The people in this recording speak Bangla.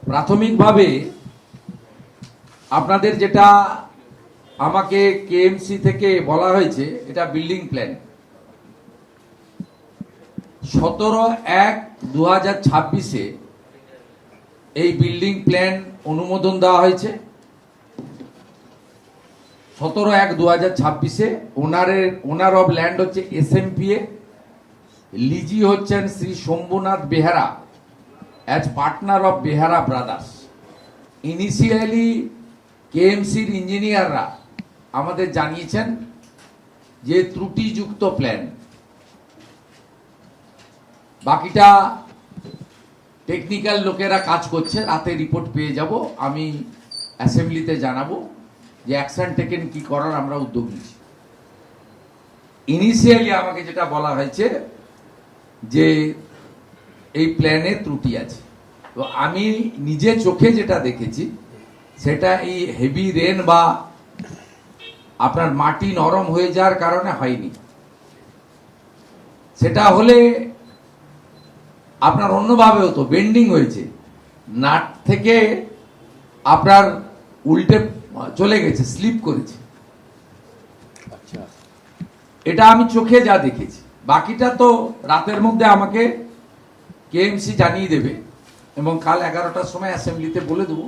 প্রাথমিকভাবে আপনাদের যেটা আমাকে কেএমসি থেকে বলা হয়েছে, এটা বিল্ডিং প্ল্যান 17/1/2026-এ এই বিল্ডিং প্ল্যান অনুমোদন দেওয়া হয়েছে। 17/1/2026-এ ওনার অফ ল্যান্ড হচ্ছে SMPA, লিজি হচ্ছেন Shri Shambhunath Behara as partner of Behara brothers. Initially কেএমসির ইঞ্জিনিয়াররা আমাদের জানিয়েছেন যে ত্রুটিযুক্ত প্ল্যান, বাকিটা টেকনিক্যাল লোকেরা কাজ করছে, রাতে রিপোর্ট পেয়ে যাব, আমি অ্যাসেম্বলিতে জানাবো যে অ্যাকশন টেকেন কি করার আমরা উদ্যোগ নিচ্ছি। ইনিশিয়ালি আমাকে যেটা বলা হয়েছে যে এই প্ল্যানে ত্রুটি আছে, তো আমি নিজে চোখে যেটা দেখেছি সেটা এই হেভি রেন বা আপনার মাটি নরম হয়ে যাওয়ার কারণে হয়নি। সেটা হলে আপনার অন্যভাবে হতো, বেন্ডিং হয়েছে, নাট থেকে আপনার উল্টে চলে গেছে, স্লিপ করেছে। এটা আমি চোখে যা দেখেছি, বাকিটা তো রাতের মধ্যে আমাকে কেএমসি জানিয়ে দেবে এবং কাল 11টার সময় অ্যাসেম্বলিতে বলে দেবো